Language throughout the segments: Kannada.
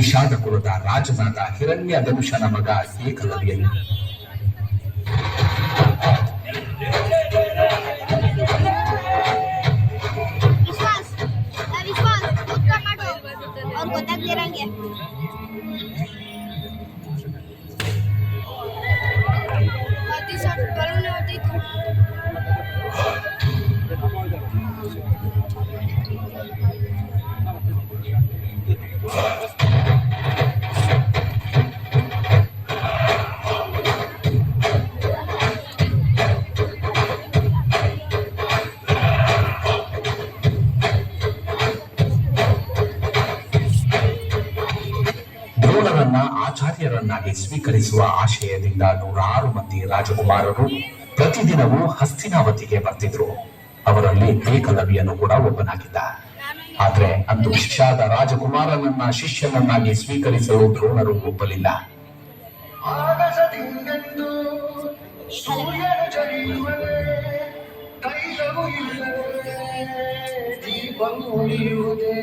ನಿಷಾದ ಕುಲದ ರಾಜನಾದ ಹಿರಣ್ಯ ಧನುಷನ ಮಗ ಏಕಲವ್ಯನು. ದ್ರೋಣರನ್ನ ಆಚಾರ್ಯರನ್ನಾಗಿ ಸ್ವೀಕರಿಸುವ ಆಶಯದಿಂದ 106 ಮಂದಿ ರಾಜಕುಮಾರರು ಪ್ರತಿದಿನವೂ ಹಸ್ತಿನಾವತಿಗೆ ಬರ್ತಿದ್ರು. ಅವರಲ್ಲಿ ಏಕಲವ್ಯನು ಕೂಡ ಒಬ್ಬನಾಗಿದ್ದ. ಆದ್ರೆ ಅಂದು ವಿಷಾದ ರಾಜಕುಮಾರನನ್ನ ಶಿಷ್ಯನನ್ನಾಗಿ ಸ್ವೀಕರಿಸಲು ದ್ರೋಣರು ಒಪ್ಪಲಿಲ್ಲ. ಆಗಸದಿಂದೆಂದು ಸೂರ್ಯನು ಜರಿಯುವನೆ, ತೈಲವು ಇಲ್ಲದೆ ದೀಪಂ ಉರಿಯುವುದೇ.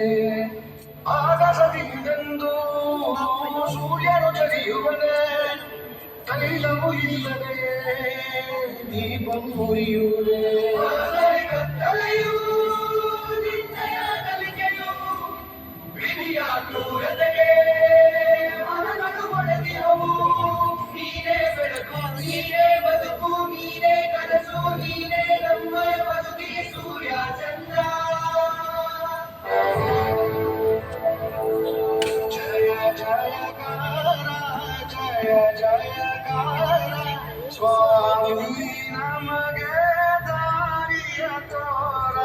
ವಿಧಿಯ ಕ್ರೂರತೆಗೆ ಮನಗಳು ಒಡೆದಿರುವು. ನೀನೇ ಬೆಳಕು, ನೀನೇ ಬದುಕು, ನೀನೇ ಕನಸು, ನೀನೇ ನಮ್ಮ ಬದುಕಿಗೆ ಸೂರ್ಯ ಚಂದ್ರ. ಜಯಕಾರ ಸ್ವಾಮಿ ನಮಗೆ ದಾರಿಯ ತೋರ.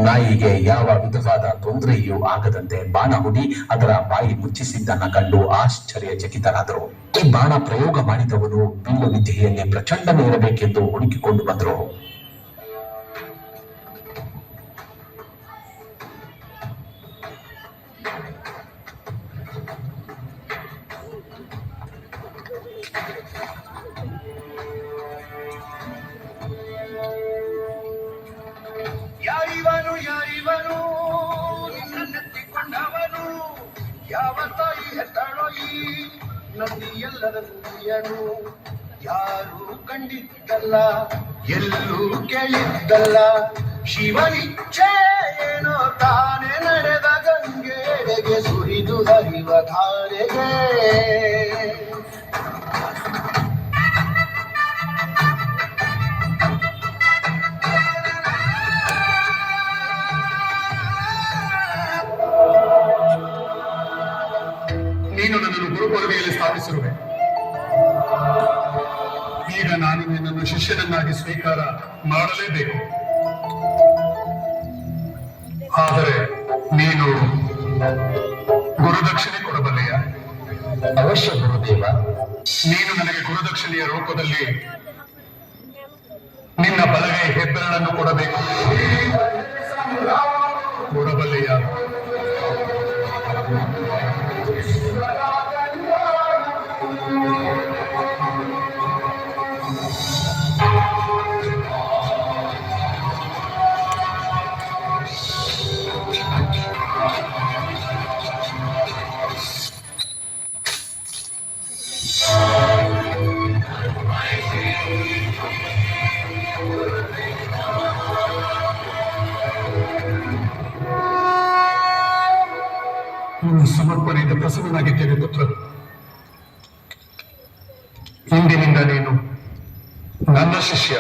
ನಾಯಿಗೆ ಯಾವ ವಿಧವಾದ ತೊಂದರೆಯೂ ಆಗದಂತೆ ಬಾಣ ಹೂಡಿ ಅದರ ಬಾಯಿ ಮುಚ್ಚಿಸಿದ್ದನ್ನ ಕಂಡು ಆಶ್ಚರ್ಯಚಕಿತರಾದರು. ಈ ಬಾಣ ಪ್ರಯೋಗ ಮಾಡಿದವನು ಬಿಲ್ಲು ವಿದ್ಯೆಯಲ್ಲಿ ಪ್ರಚಂಡನೇ ಇರಬೇಕೆಂದು ಹುಡುಕಿಕೊಂಡು ಬಂದರು. ಯಾರಿವನು ನಿನ್ನೆತ್ತಿಕೊಂಡವನು, ಯಾವ ತಾಯಿ ಹೆತ್ತಳೋ ಈ ನದಿಯಲ್ಲದ ನುಡಿಯನು. ಯಾರು ಕಂಡಿದ್ದಲ್ಲ, ಎಲ್ಲೂ ಕೇಳಿದ್ದಲ್ಲ, ಶಿವನಿಚ್ಛೆ ಏನೋ ತಾನೇ ನಡೆದ ಗಂಗೆಗೆ ಸುರಿದು ಹರಿವ ಧಾರೆಗೆ. ನೀನು ನನ್ನನ್ನು ಗುರುಪದವಿಯಲ್ಲಿ ಸ್ಥಾಪಿಸಿರುವೆ. ಈಗ ನಾನು ನಿನ್ನನ್ನು ಶಿಷ್ಯನನ್ನಾಗಿ ಸ್ವೀಕಾರ ಮಾಡಲೇಬೇಕು. ಆದರೆ ನೀನು ಗುರುದಕ್ಷಿಣೆ ಕೊಡಬಲ್ಲೆಯ? ಅವಶ್ಯ ಗುರುದೇವ. ನೀನು ನನಗೆ ಗುರುದಕ್ಷಿಣೆಯ ರೂಪದಲ್ಲಿ ನಿನ್ನ ಬಲಗೈ ಹೆಬ್ಬೆರಳನ್ನು ಕೊಡಬೇಕು. ಕೊಡಬಲ್ಲೆಯ? ಸಮರ್ಪಣೆಯಿಂದ ಪ್ರಸನ್ನನಾಗಿದ್ದೇನೆ ಪುತ್ರ. ಇಂದಿನಿಂದ ನೀನು ನನ್ನ ಶಿಷ್ಯ.